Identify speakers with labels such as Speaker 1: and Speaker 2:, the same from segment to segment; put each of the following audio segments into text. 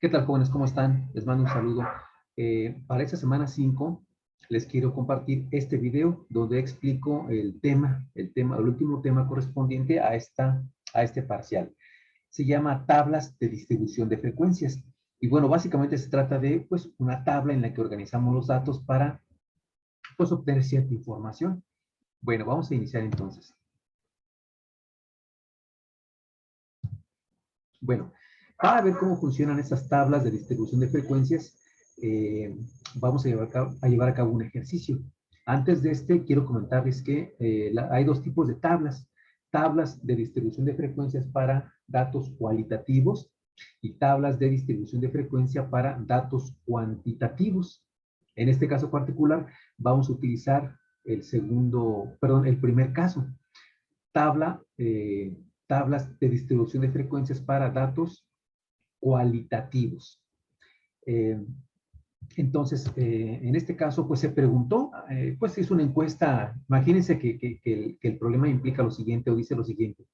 Speaker 1: ¿Qué tal, jóvenes? ¿Cómo están? Les mando un saludo. Para esta semana 5 les quiero compartir este video donde explico el último tema correspondiente a este parcial. Se llama tablas de distribución de frecuencias. Y bueno, básicamente se trata de pues, una tabla en la que organizamos los datos para pues, obtener cierta información. Bueno, vamos a iniciar entonces. Bueno, para ver cómo funcionan estas tablas de distribución de frecuencias, vamos a llevar a cabo un ejercicio. Antes de quiero comentarles que hay dos tipos de tablas. Tablas de distribución de frecuencias para datos cualitativos y tablas de distribución de frecuencia para datos cuantitativos. En este caso particular, vamos a utilizar el primer caso. Tablas de distribución de frecuencias para datos cualitativos. Entonces, en este caso, pues se preguntó, pues es una encuesta, imagínense que el problema implica lo siguiente o dice lo siguiente.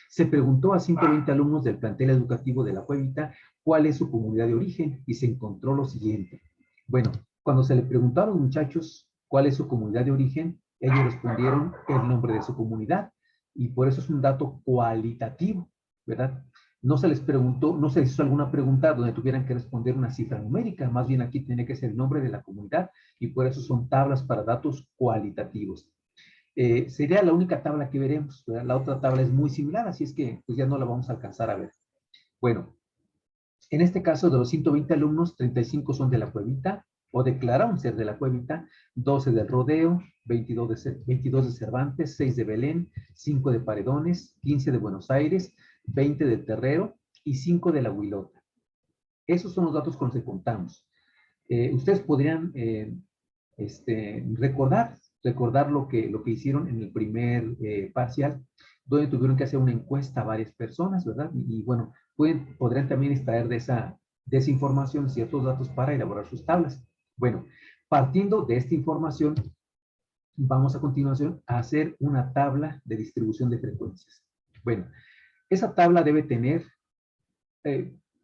Speaker 1: Se preguntó a 120 alumnos del plantel educativo de La Cuevita cuál es su comunidad de origen y se encontró lo siguiente. Bueno, cuando se le preguntaron a los muchachos cuál es su comunidad de origen, ellos respondieron el nombre de su comunidad y por eso es un dato cualitativo, ¿verdad? No se les preguntó, no se les hizo alguna pregunta donde tuvieran que responder una cifra numérica, más bien aquí tiene que ser el nombre de la comunidad y por eso son tablas para datos cualitativos. Sería la única tabla que veremos, ¿verdad? La otra tabla es muy similar, así es que pues ya no la vamos a alcanzar a ver. Bueno, en este caso de los 120 alumnos, 35 son de La Cuevita o declararon ser de La Cuevita, 12 del Rodeo, 22 de Cervantes, 6 de Belén, 5 de Paredones, 15 de Buenos Aires, 20 del Terrero y 5 de La Huilota. Esos son los datos con los que contamos. Ustedes podrían recordar lo que hicieron en el primer parcial, donde tuvieron que hacer una encuesta a varias personas, ¿verdad? Y bueno, podrían también extraer de esa información ciertos datos para elaborar sus tablas. Bueno, partiendo de esta información, vamos a continuación a hacer una tabla de distribución de frecuencias. Bueno, esa tabla debe tener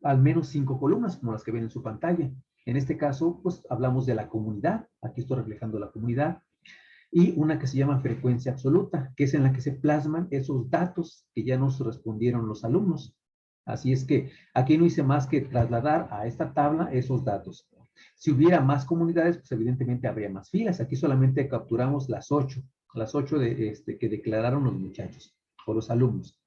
Speaker 1: al menos 5 columnas, como las que ven en su pantalla. En este caso, pues hablamos de la comunidad. Aquí estoy reflejando la comunidad. Y una que se llama frecuencia absoluta, que es en la que se plasman esos datos que ya nos respondieron los alumnos. Así es que aquí no hice más que trasladar a esta tabla esos datos. Si hubiera más comunidades, pues evidentemente habría más filas. Aquí solamente capturamos las 8 que declararon los muchachos o los alumnos.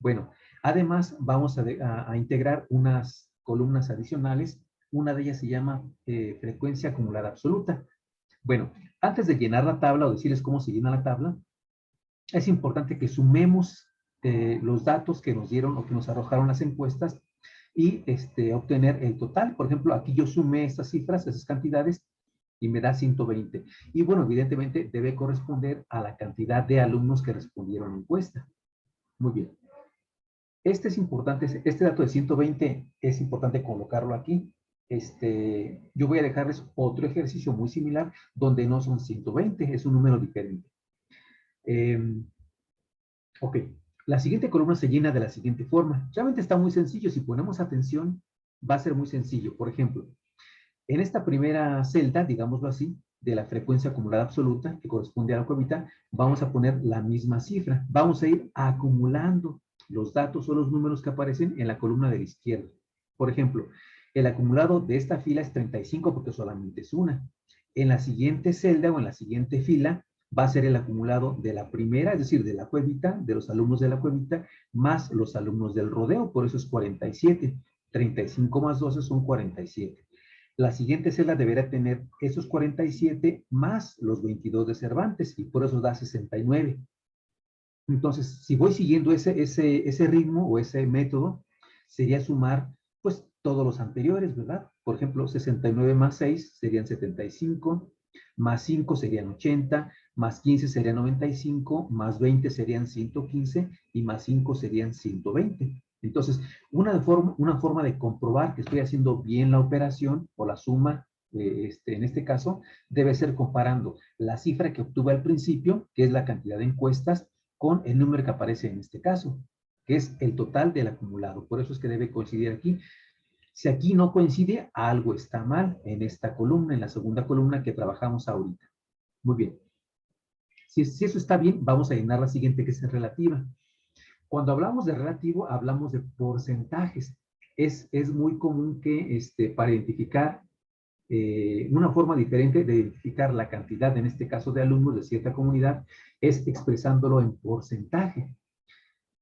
Speaker 1: Bueno, además vamos a integrar unas columnas adicionales. Una de ellas se llama frecuencia acumulada absoluta. Bueno, antes de llenar la tabla o decirles cómo se llena la tabla, es importante que sumemos los datos que nos dieron o que nos arrojaron las encuestas y obtener el total. Por ejemplo, aquí yo sumé estas cifras, esas cantidades, y me da 120. Y bueno, evidentemente debe corresponder a la cantidad de alumnos que respondieron a la encuesta. Muy bien. Este es importante, este dato de 120 es importante colocarlo aquí. Yo voy a dejarles otro ejercicio muy similar donde no son 120, es un número diferente. Ok, la siguiente columna se llena de la siguiente forma. Realmente está muy sencillo, si ponemos atención va a ser muy sencillo. Por ejemplo, en esta primera celda, digámoslo así, de la frecuencia acumulada absoluta, que corresponde a la cuevita, vamos a poner la misma cifra. Vamos a ir acumulando los datos o los números que aparecen en la columna de la izquierda. Por ejemplo, el acumulado de esta fila es 35 porque solamente es una. En la siguiente celda o en la siguiente fila va a ser el acumulado de la primera, es decir, de la cuevita, de los alumnos de la cuevita, más los alumnos del rodeo, por eso es 47. 35 más 12 son 47. La siguiente celda deberá tener esos 47 más los 22 de Cervantes y por eso da 69. Entonces, si voy siguiendo ese ritmo o ese método, sería sumar pues todos los anteriores, ¿verdad? Por ejemplo, 69 más 6 serían 75, más 5 serían 80, más 15 serían 95, más 20 serían 115 y más 5 serían 120. Entonces, una forma de comprobar que estoy haciendo bien la operación o la suma, en este caso, debe ser comparando la cifra que obtuve al principio, que es la cantidad de encuestas, con el número que aparece en este caso, que es el total del acumulado. Por eso es que debe coincidir aquí. Si aquí no coincide, algo está mal en esta columna, en la segunda columna que trabajamos ahorita. Muy bien. Si eso está bien, vamos a llenar la siguiente, que es relativa. Cuando hablamos de relativo, hablamos de porcentajes. Es muy común que para identificar una forma diferente de identificar la cantidad, en este caso de alumnos de cierta comunidad, es expresándolo en porcentaje.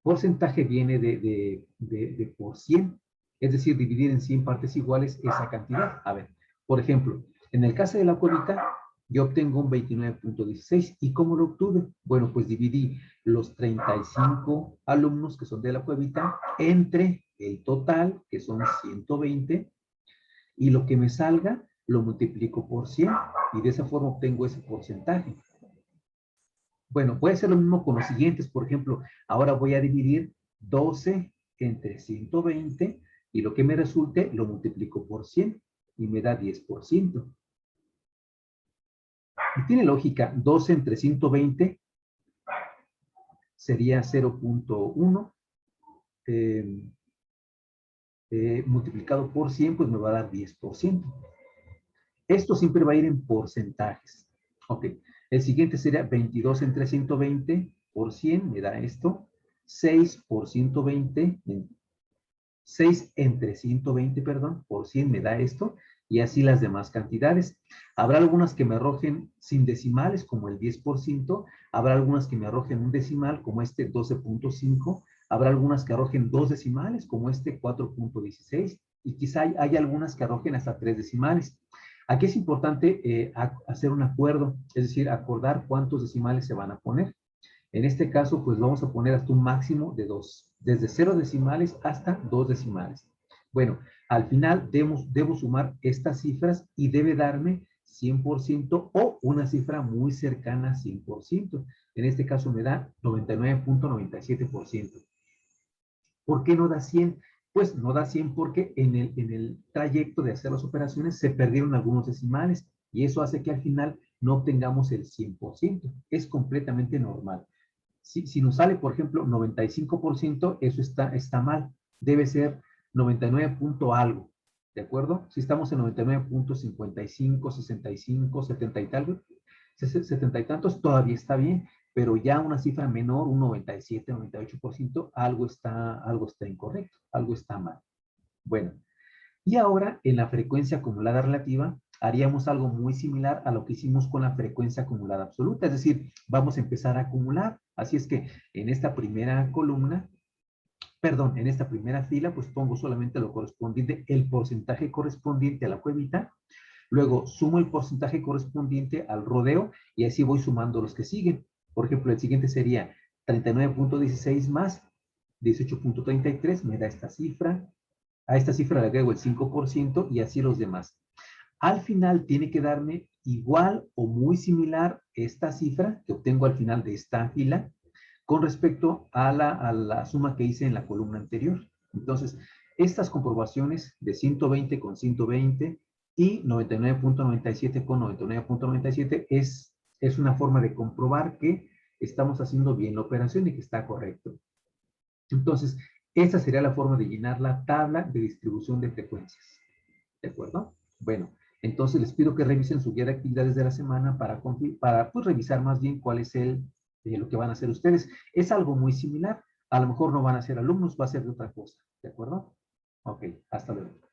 Speaker 1: Porcentaje viene de por 100, es decir, dividir en 100 partes iguales esa cantidad. A ver, por ejemplo, en el caso de la cuevita, yo obtengo un 29.16. ¿Y cómo lo obtuve? Bueno, pues dividí los 35 alumnos que son de la cuevita entre el total, que son 120, y lo que me salga lo multiplico por 100 y de esa forma obtengo ese porcentaje. Bueno, puede ser lo mismo con los siguientes. Por ejemplo, ahora voy a dividir 12 entre 120 y lo que me resulte lo multiplico por 100 y me da 10%. Y tiene lógica, 12 entre 120 sería 0.1. Multiplicado por 100, pues me va a dar 10%. Esto siempre va a ir en porcentajes. Ok. El siguiente sería 22 entre 120 por 100, me da esto. 6 por 120, 6 entre 120, perdón, por 100 me da esto. Y así las demás cantidades. Habrá algunas que me arrojen sin decimales, como el 10%. Habrá algunas que me arrojen un decimal, como este 12.5. Habrá algunas que arrojen dos decimales, como este 4.16. Y quizá hay algunas que arrojen hasta tres decimales. Aquí es importante hacer un acuerdo, es decir, acordar cuántos decimales se van a poner. En este caso, pues vamos a poner hasta un máximo de 2, desde 0 decimales hasta 2 decimales. Bueno, al final debo sumar estas cifras y debe darme 100% o una cifra muy cercana a 100%. En este caso me da 99.97%. ¿Por qué no da 100? Pues no da 100 porque en el trayecto de hacer las operaciones se perdieron algunos decimales y eso hace que al final no obtengamos el 100%. Es completamente normal. Si nos sale, por ejemplo, 95%, eso está mal. Debe ser 99 punto algo, ¿de acuerdo? Si estamos en 99.55, 65, 70 y tal, 70 y tantos, todavía está bien, pero ya una cifra menor, un 97, 98%, algo está incorrecto, algo está mal. Bueno, y ahora en la frecuencia acumulada relativa haríamos algo muy similar a lo que hicimos con la frecuencia acumulada absoluta, es decir, vamos a empezar a acumular. Así es que en esta primera columna, perdón, en esta primera fila, pues pongo solamente lo correspondiente, el porcentaje correspondiente a la cuevita. Luego sumo el porcentaje correspondiente al rodeo y así voy sumando los que siguen. Por ejemplo, el siguiente sería 39.16 más 18.33, me da esta cifra. A esta cifra le agrego el 5% y así los demás. Al final tiene que darme igual o muy similar esta cifra que obtengo al final de esta fila con respecto a la suma que hice en la columna anterior. Entonces, estas comprobaciones de 120 con 120 y 99.97 con 99.97 es una forma de comprobar que estamos haciendo bien la operación y que está correcto. Entonces, esa sería la forma de llenar la tabla de distribución de frecuencias. ¿De acuerdo? Bueno, entonces les pido que revisen su guía de actividades de la semana para pues, revisar más bien cuál es lo que van a hacer ustedes. Es algo muy similar. A lo mejor no van a ser alumnos, va a ser de otra cosa. ¿De acuerdo? Ok, hasta luego.